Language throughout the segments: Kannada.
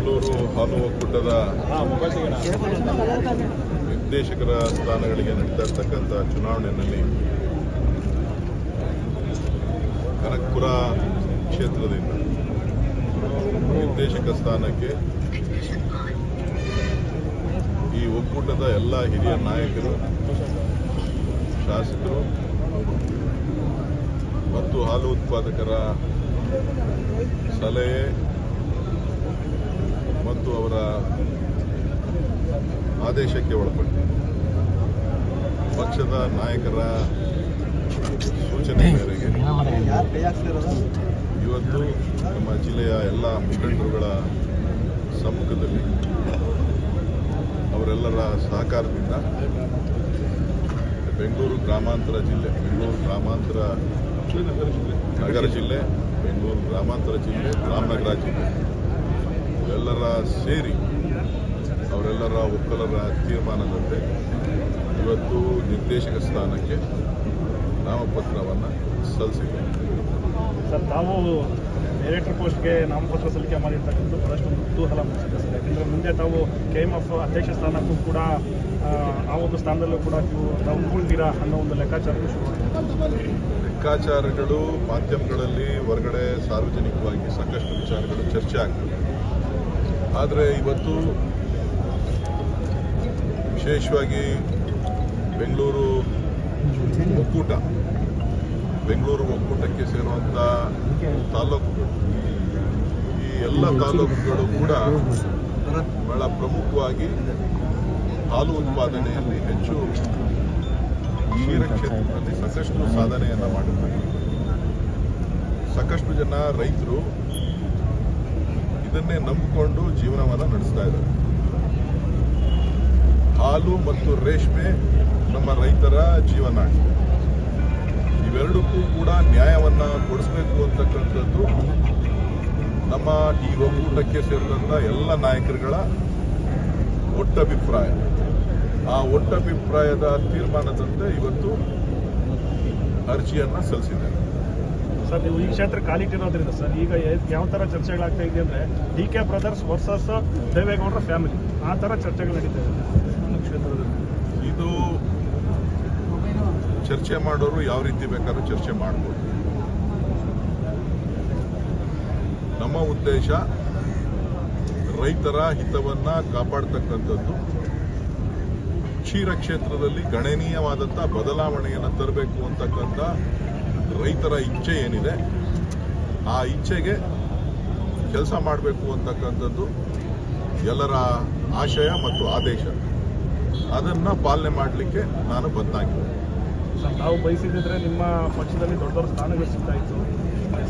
ಬೆಂಗಳೂರು ಹಾಲು ಒಕ್ಕೂಟದ ನಿರ್ದೇಶಕರ ಸ್ಥಾನಗಳಿಗೆ ನಡೀತಾ ಇರ್ತಕ್ಕಂಥ ಚುನಾವಣೆಯಲ್ಲಿ ಕನಕಪುರ ಕ್ಷೇತ್ರದಿಂದ ನಿರ್ದೇಶಕ ಸ್ಥಾನಕ್ಕೆ ಈ ಒಕ್ಕೂಟದ ಎಲ್ಲ ಹಿರಿಯ ನಾಯಕರು, ಶಾಸಕರು ಮತ್ತು ಹಾಲು ಉತ್ಪಾದಕರ ಸಲಹೆ ಮತ್ತು ಅವರ ಆದೇಶಕ್ಕೆ ಒಳಪಟ್ಟು ಪಕ್ಷದ ನಾಯಕರ ಸೂಚನೆ ಮೇರೆಗೆ ಇವತ್ತು ನಮ್ಮ ಜಿಲ್ಲೆಯ ಎಲ್ಲ ಮುಖಂಡರುಗಳ ಸಮ್ಮುಖದಲ್ಲಿ ಅವರೆಲ್ಲರ ಸಹಕಾರದಿಂದ ಬೆಂಗಳೂರು ಗ್ರಾಮಾಂತರ ಜಿಲ್ಲೆ, ಬೆಂಗಳೂರು ಗ್ರಾಮಾಂತರ ನಗರ ಜಿಲ್ಲೆ, ಬೆಂಗಳೂರು ಗ್ರಾಮಾಂತರ ಜಿಲ್ಲೆ, ರಾಮನಗರ ಜಿಲ್ಲೆ ಎಲ್ಲರ ಸೇರಿ ಅವರೆಲ್ಲರ ಒಕ್ಕಲರ ತೀರ್ಮಾನದಂತೆ ಇವತ್ತು ನಿರ್ದೇಶಕ ಸ್ಥಾನಕ್ಕೆ ನಾಮಪತ್ರವನ್ನು ಸಲ್ಲಿಸಿದ್ದಾರೆ. ಸರ್, ತಾವು ಡೈರೆಕ್ಟರ್ ಪೋಸ್ಟ್ಗೆ ನಾಮಪತ್ರ ಸಲ್ಲಿಕೆ ಮಾಡಿರ್ತಕ್ಕಂಥ ಬಹಳಷ್ಟು ಕುತೂಹಲ ಮೂಡಿಸಿದೆ ಸರ್. ಯಾಕೆಂದರೆ ಮುಂದೆ ತಾವು KMF ಅಧ್ಯಕ್ಷ ಸ್ಥಾನಕ್ಕೂ ಕೂಡ ಆ ಒಂದು ಸ್ಥಾನದಲ್ಲೂ ಕೂಡ ತಾವು ಉಳ್ತೀರಾ ಅನ್ನೋ ಒಂದು ಲೆಕ್ಕಾಚಾರಗಳು ಶುರುವಾಗಿದೆ. ಲೆಕ್ಕಾಚಾರಗಳು ಮಾಧ್ಯಮಗಳಲ್ಲಿ ಹೊರಗಡೆ ಸಾರ್ವಜನಿಕವಾಗಿ ಸಾಕಷ್ಟು ವಿಚಾರಗಳು ಚರ್ಚೆ ಆಗ್ತವೆ. ಆದರೆ ಇವತ್ತು ವಿಶೇಷವಾಗಿ ಬೆಂಗಳೂರು ಒಕ್ಕೂಟಕ್ಕೆ ಸೇರುವಂಥ ತಾಲೂಕುಗಳು, ಈ ಎಲ್ಲ ತಾಲೂಕುಗಳು ಕೂಡ ಬಹಳ ಪ್ರಮುಖವಾಗಿ ಹಾಲು ಉತ್ಪಾದನೆಯಲ್ಲಿ ಹೆಚ್ಚು ಕ್ಷೀರ ಕ್ಷೇತ್ರದಲ್ಲಿ ಸಾಕಷ್ಟು ಸಾಧನೆಯನ್ನು ಮಾಡಿದ್ದಾರೆ. ಸಾಕಷ್ಟು ಜನ ರೈತರು ಇದನ್ನೇ ನಂಬಿಕೊಂಡು ಜೀವನವನ್ನು ನಡೆಸ್ತಾ ಇದ್ದಾರೆ. ಹಾಲು ಮತ್ತು ರೇಷ್ಮೆ ನಮ್ಮ ರೈತರ ಜೀವನಾಡಿ. ಇವೆರಡಕ್ಕೂ ಕೂಡ ನ್ಯಾಯವನ್ನು ಕೊಡಿಸಬೇಕು ಅಂತಕ್ಕಂಥದ್ದು ನಮ್ಮ ಈ ಒಕ್ಕೂಟಕ್ಕೆ ಸೇರಿದಂಥ ಎಲ್ಲ ನಾಯಕರುಗಳ ಒಟ್ಟಭಿಪ್ರಾಯ. ಆ ಒಟ್ಟಭಿಪ್ರಾಯದ ತೀರ್ಮಾನದಂತೆ ಇವತ್ತು ಅರ್ಜಿಯನ್ನು ಸಲ್ಲಿಸಿದ್ದಾರೆ. ಸರ್, ನೀವು ಈ ಕ್ಷೇತ್ರ ಕಾಲಿಟ್ಟಿರೋದ್ರಿಂದ ಸರ್ ಈಗ ಯಾವ ಥರ ಚರ್ಚೆಗಳಾಗ್ತಾ ಇದೆ ಅಂದರೆ DK ಬ್ರದರ್ಸ್ ವರ್ಸಸ್ ದೇವೇಗೌಡರ ಫ್ಯಾಮಿಲಿ, ಆ ಥರ ಚರ್ಚೆಗಳು ನಡೀತಾ ಇದೆ ಕ್ಷೇತ್ರದಲ್ಲಿ. ಇದು ಚರ್ಚೆ ಮಾಡೋರು ಯಾವ ರೀತಿ ಬೇಕಾದ್ರೂ ಚರ್ಚೆ ಮಾಡ್ಬೋದು. ನಮ್ಮ ಉದ್ದೇಶ ರೈತರ ಹಿತವನ್ನ ಕಾಪಾಡ್ತಕ್ಕಂಥದ್ದು. ಕ್ಷೀರ ಕ್ಷೇತ್ರದಲ್ಲಿ ಗಣನೀಯವಾದಂಥ ಬದಲಾವಣೆಯನ್ನು ತರಬೇಕು ಅಂತಕ್ಕಂಥ ರೈತರ ಇಚ್ಛೆ ಏನಿದೆ, ಆ ಇಚ್ಛೆಗೆ ಕೆಲಸ ಮಾಡಬೇಕು ಅಂತಕ್ಕಂಥದ್ದು ಎಲ್ಲರ ಆಶಯ ಮತ್ತು ಆದೇಶ. ಅದನ್ನು ಪಾಲನೆ ಮಾಡಲಿಕ್ಕೆ ನಾನು ಬದ್ಧಾಗಿದ್ದೆ. ತಾವು ಬಯಸಿದ್ರೆ ನಿಮ್ಮ ಪಕ್ಷದಲ್ಲಿ ದೊಡ್ಡ ದೊಡ್ಡ ಸ್ಥಾನಗಳು ಸಿಗ್ತಾ ಇತ್ತು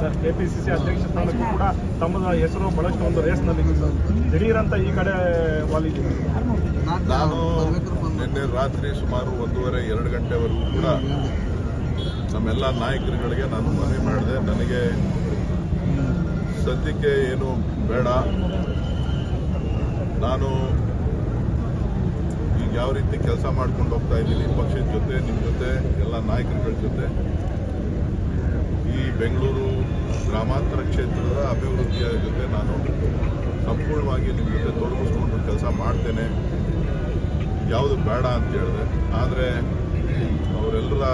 ಸರ್. KPCC ಅಧ್ಯಕ್ಷ ಸ್ಥಾನಕ್ಕೂ ಕೂಡ ತಮ್ಮ ಹೆಸರು ಬಹಳಷ್ಟು ಒಂದು ರೇಸ್ನಲ್ಲಿ ದಿಢೀರಂತ ಈ ಕಡೆ ವಾಲಿದ್ದೀವಿ. ನಾನು ನಿನ್ನೆ ರಾತ್ರಿ ಸುಮಾರು 1:30-2 ಗಂಟೆವರೆಗೂ ಕೂಡ ನಮ್ಮೆಲ್ಲ ನಾಯಕರುಗಳಿಗೆ ನಾನು ಮನವಿ ಮಾಡಿದೆ. ನನಗೆ ಸದ್ಯಕ್ಕೆ ಏನು ಬೇಡ, ನಾನು ಈಗ ಯಾವ ರೀತಿ ಕೆಲಸ ಮಾಡ್ಕೊಂಡು ಹೋಗ್ತಾ ಇದ್ದೀನಿ ಪಕ್ಷದ ಜೊತೆ, ನಿಮ್ಮ ಜೊತೆ, ಎಲ್ಲ ನಾಯಕರುಗಳ ಜೊತೆ, ಈ ಬೆಂಗಳೂರು ಗ್ರಾಮಾಂತರ ಕ್ಷೇತ್ರದ ಅಭಿವೃದ್ಧಿಯ ಜೊತೆ ನಾನು ಸಂಪೂರ್ಣವಾಗಿ ನಿಮ್ಮ ಜೊತೆ ತೊಡಗಿಸ್ಕೊಂಡು ಕೆಲಸ ಮಾಡ್ತೇನೆ, ಯಾವುದು ಬೇಡ ಅಂತ ಹೇಳಿದೆ. ಆದರೆ ಅವರೆಲ್ಲರ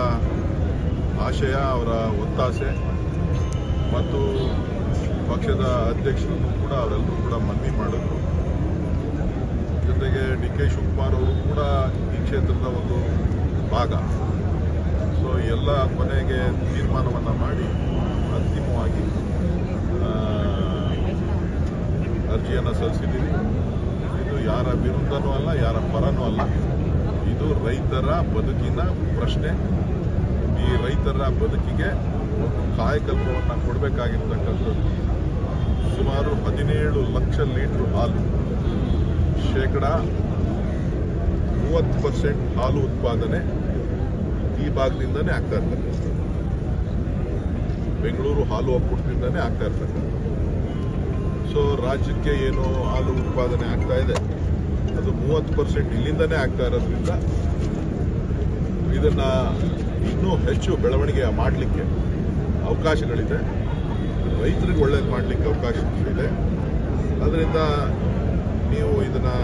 ಆಶಯ, ಅವರ ಒತ್ತಾಸೆ ಮತ್ತು ಪಕ್ಷದ ಅಧ್ಯಕ್ಷರನ್ನು ಕೂಡ ಅವರೆಲ್ಲರೂ ಕೂಡ ಮನವಿ ಮಾಡಿದ್ರು. ಜೊತೆಗೆ DK ಶಿವಕುಮಾರ್ ಅವರು ಕೂಡ ಈ ಕ್ಷೇತ್ರದ ಒಂದು ಭಾಗ. ಸೊ ಎಲ್ಲ ಕೊನೆಗೆ ತೀರ್ಮಾನವನ್ನು ಮಾಡಿ ಅಂತಿಮವಾಗಿ ಅರ್ಜಿಯನ್ನು ಸಲ್ಲಿಸಿದ್ದೀವಿ. ಇದು ಯಾರ ವಿರುದ್ಧನೂ ಅಲ್ಲ, ಯಾರ ಪರನೂ ಅಲ್ಲ. ಇದು ರೈತರ ಬದುಕಿನ ಪ್ರಶ್ನೆ. ಈ ರೈತರ ಬದುಕಿಗೆ ಒಂದು ಕಾಯಕಲ್ಪವನ್ನು ಕೊಡಬೇಕಾಗಿರ್ತಕ್ಕಂಥದ್ದು. ಸುಮಾರು 17 ಲಕ್ಷ ಲೀಟ್ರ್ ಹಾಲು, ಶೇಕಡ 30% ಹಾಲು ಉತ್ಪಾದನೆ ಈ ಭಾಗದಿಂದನೇ ಆಗ್ತಾ ಇರ್ತಕ್ಕಂಥದ್ದು. ಬೆಂಗಳೂರು ಹಾಲು ಒಕ್ಕೂಟದಿಂದನೇ ಆಗ್ತಾ ಇರ್ತಕ್ಕಂಥದ್ದು. ಸೊ ರಾಜ್ಯಕ್ಕೆ ಏನು ಹಾಲು ಉತ್ಪಾದನೆ ಆಗ್ತಾ ಇದೆ ಅದು 30% ಇಲ್ಲಿಂದನೇ ಆಗ್ತಾ ಇರೋದ್ರಿಂದ ಇದನ್ನು ಇನ್ನೂ ಹೆಚ್ಚು ಬೆಳವಣಿಗೆ ಮಾಡಲಿಕ್ಕೆ ಅವಕಾಶಗಳಿದೆ. ರೈತರಿಗೆ ಒಳ್ಳೇದು ಮಾಡಲಿಕ್ಕೆ ಅವಕಾಶಗಳಿದೆ. ಅದರಿಂದ ನೀವು ಇದನ್ನು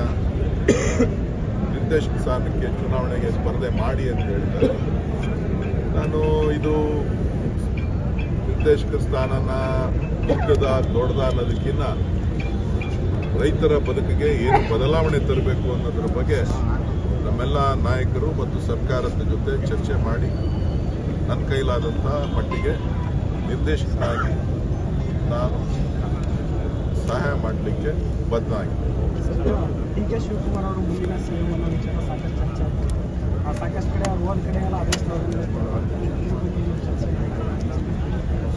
ನಿರ್ದೇಶಕ ಸ್ಥಾನಕ್ಕೆ ಚುನಾವಣೆಗೆ ಸ್ಪರ್ಧೆ ಮಾಡಿ ಅಂತ ಹೇಳ್ತಾರೆ. ನಾನು ಇದು ನಿರ್ದೇಶಕ ಸ್ಥಾನನ ಚಿಕ್ಕದ ದೊಡ್ಡದ ಅನ್ನೋದಕ್ಕಿಂತ ರೈತರ ಬದುಕಿಗೆ ಏನು ಬದಲಾವಣೆ ತರಬೇಕು ಅನ್ನೋದ್ರ ಬಗ್ಗೆ ನಮ್ಮೆಲ್ಲ ನಾಯಕರು ಮತ್ತು ಸರ್ಕಾರದ ಜೊತೆ ಚರ್ಚೆ ಮಾಡಿ ನನ್ನ ಕೈಲಾದಂಥ ಮಟ್ಟಿಗೆ ನಿರ್ದೇಶಕನಾಗಿ ನಾನು ಸಹಾಯ ಮಾಡಲಿಕ್ಕೆ ಬದ್ಧ ಆಗಿದೆ. ಡಿ ಕೆ ಶಿವಕುಮಾರ್ ಅವರು ಮುಂದಿನ ಸಿಎಂ ಅನ್ನೋ ವಿಚಾರ ಸಾಕಷ್ಟು ಚರ್ಚೆ ಆಗ್ತದೆ. ಸಾಕಷ್ಟು ಕಡೆ ಅವ್ರು ಒಂದು ಕಡೆ ಎಲ್ಲ ಅದೇ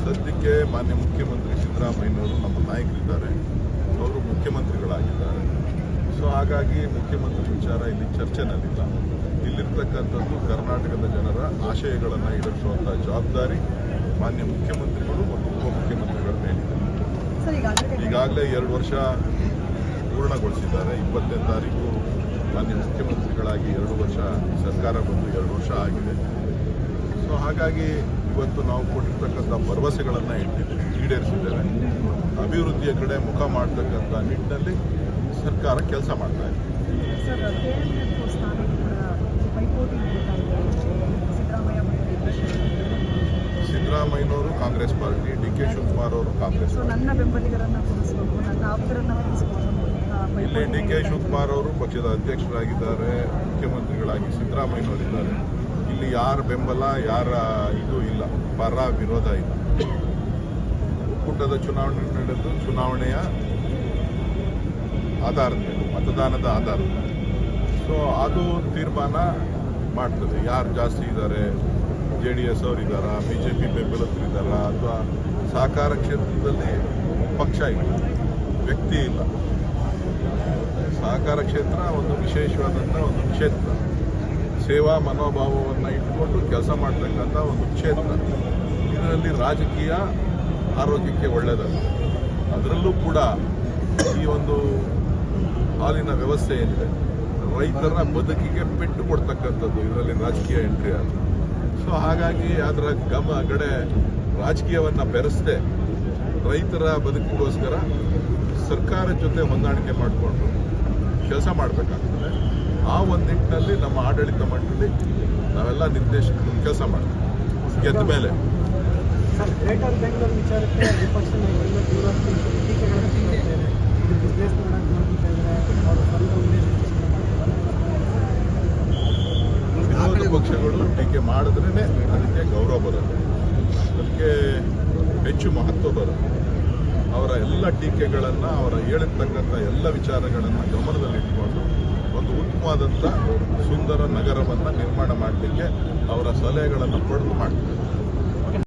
ಸದ್ಯಕ್ಕೆ ಮಾನ್ಯ ಮುಖ್ಯಮಂತ್ರಿ ಸಿದ್ದರಾಮಯ್ಯನವರು ನಮ್ಮ ನಾಯಕರಿದ್ದಾರೆ, ಅವರು ಮುಖ್ಯಮಂತ್ರಿಗಳಾಗಿದ್ದಾರೆ. ಸೊ ಹಾಗಾಗಿ ಮುಖ್ಯಮಂತ್ರಿ ವಿಚಾರ ಇಲ್ಲಿ ಚರ್ಚೆನಲ್ಲಿಲ್ಲ. ಇಲ್ಲಿರ್ತಕ್ಕಂಥದ್ದು ಕರ್ನಾಟಕದ ಜನರ ಆಶಯಗಳನ್ನು ಈಡೇರಿಸುವಂಥ ಜವಾಬ್ದಾರಿ ಮಾನ್ಯ ಮುಖ್ಯಮಂತ್ರಿಗಳು ಮತ್ತು ಉಪಮುಖ್ಯಮಂತ್ರಿಗಳ ಮೇಲಿದೆ. ಈಗಾಗಲೇ 2 ವರ್ಷ ಪೂರ್ಣಗೊಳಿಸಿದ್ದಾರೆ. 20ನೇ ತಾರೀಕು ಮಾನ್ಯ ಮುಖ್ಯಮಂತ್ರಿಗಳಾಗಿ 2 ವರ್ಷ ಸರ್ಕಾರ ಬಂದು 2 ವರ್ಷ ಆಗಿದೆ. ಸೊ ಹಾಗಾಗಿ ಇವತ್ತು ನಾವು ಕೊಟ್ಟಿರ್ತಕ್ಕಂಥ ಭರವಸೆಗಳನ್ನು ಈಡೇರಿಸಿದ್ದೇವೆ. ಅಭಿವೃದ್ಧಿಯ ಕಡೆ ಮುಖ ಮಾಡತಕ್ಕಂಥ ನಿಟ್ಟಿನಲ್ಲಿ ಸರ್ಕಾರ ಕೆಲಸ ಮಾಡ್ತಾ ಇದೆ. ಸಿದ್ದರಾಮಯ್ಯನವರು Congress party, D K Shivakumar ಅವರು ಕಾಂಗ್ರೆಸ್ ನನ್ನ ಬೆಂಬಲಿಗರನ್ನು ಕೂರಿಸಬೇಕು, ನನ್ನ ಆಪ್ತರನ್ನು ಕೂರಿಸಬೇಕು. ಇಲ್ಲಿ ಡಿ ಕೆ ಶಿವಕುಮಾರ್ ಅವರು ಪಕ್ಷದ ಅಧ್ಯಕ್ಷರಾಗಿದ್ದಾರೆ, ಮುಖ್ಯಮಂತ್ರಿಗಳಾಗಿ ಸಿದ್ದರಾಮಯ್ಯನವರಿದ್ದಾರೆ. ಇಲ್ಲಿ ಯಾರ ಬೆಂಬಲ ಯಾರ ಇದು ಇಲ್ಲ, ಪರ ವಿರೋಧ ಇಲ್ಲ. ಒಕ್ಕೂಟದ ಚುನಾವಣೆ ನಡೆದು ಚುನಾವಣೆಯ ಆಧಾರದ ಮೇಲೆ, ಮತದಾನದ ಆಧಾರದ ಮೇಲೆ. ಸೊ ಅದು ತೀರ್ಮಾನ ಮಾಡ್ತದೆ, ಯಾರು ಜಾಸ್ತಿ ಇದ್ದಾರೆ, JDS ಅವರಿದ್ದಾರಾ, BJP ಬೆಂಬಲಿತರಿದ್ದಾರಾ, ಅಥವಾ ಸಹಕಾರ ಕ್ಷೇತ್ರದಲ್ಲಿ ಪಕ್ಷ ಇಲ್ಲ, ವ್ಯಕ್ತಿ ಇಲ್ಲ. ಸಹಕಾರ ಕ್ಷೇತ್ರ ಒಂದು ವಿಶೇಷವಾದಂಥ ಒಂದು ಕ್ಷೇತ್ರ, ಸೇವಾ ಮನೋಭಾವವನ್ನು ಇಟ್ಕೊಂಡು ಕೆಲಸ ಮಾಡ್ತಕ್ಕಂಥ ಒಂದು ಕ್ಷೇತ್ರ. ಇದರಲ್ಲಿ ರಾಜಕೀಯ ಆರೋಗ್ಯಕ್ಕೆ ಒಳ್ಳೆಯದಲ್ಲ. ಅದರಲ್ಲೂ ಕೂಡ ಈ ಒಂದು ಹಾಲಿನ ವ್ಯವಸ್ಥೆ ಏನಿದೆ, ರೈತರ ಬದುಕಿಗೆ ಪೆಟ್ಟು ಕೊಡ್ತಕ್ಕಂಥದ್ದು ಇದರಲ್ಲಿ ರಾಜಕೀಯ ಎಂಟ್ರಿ ಆದ. ಸೊ ಹಾಗಾಗಿ ಅದರ ಗಡೆ ರಾಜಕೀಯವನ್ನು ಬೆರೆಸದೆ ರೈತರ ಬದುಕಿಗೋಸ್ಕರ ಸರ್ಕಾರದ ಜೊತೆ ಹೊಂದಾಣಿಕೆ ಮಾಡಿಕೊಂಡು ಕೆಲಸ ಮಾಡಬೇಕಾಗ್ತದೆ. ಆ ಒಂದು ನಿಟ್ಟಿನಲ್ಲಿ ನಮ್ಮ ಆಡಳಿತ ಮಂಡಳಿ ನಾವೆಲ್ಲ ನಿರ್ದೇಶಕರು ಕೆಲಸ ಮಾಡ್ತೀವಿ. ಗೆದ್ದ ಮೇಲೆ ಸರ್, ಗ್ರೇಟರ್ ಬೆಂಗಳೂರು ವಿಚಾರಕ್ಕೆ ವಿಪಕ್ಷ ನಾಯಕರಿಂದ ತೀವ್ರ ಟೀಕೆಗಳನ್ನು ತಿಂದಿದ್ದೇವೆ. ಇದು ಬಿಸ್ನೆಸ್ ಮಾಡಕ್ಕೆ ನೋಡ್ತಿದ್ದಾರೆ, ಅವರು ಸ್ವಂತ ವಿರೋಧ ಪಕ್ಷಗಳು ಟೀಕೆ ಮಾಡಿದ್ರೇ ಅದಕ್ಕೆ ಗೌರವ ಬರುತ್ತೆ, ಅದಕ್ಕೆ ಹೆಚ್ಚು ಮಹತ್ವ ಬರುತ್ತೆ. ಅವರ ಎಲ್ಲ ಟೀಕೆಗಳನ್ನು, ಅವರ ಹೇಳಿರ್ತಕ್ಕಂಥ ಎಲ್ಲ ವಿಚಾರಗಳನ್ನು ಗಮನದಲ್ಲಿಟ್ಟುಕೊಂಡು ಒಂದು ಉತ್ತಮವಾದಂಥ ಸುಂದರ ನಗರವನ್ನು ನಿರ್ಮಾಣ ಮಾಡಲಿಕ್ಕೆ ಅವರ ಸಲಹೆಗಳನ್ನು ಪಡೆದು ಮಾಡ್ತಾರೆ.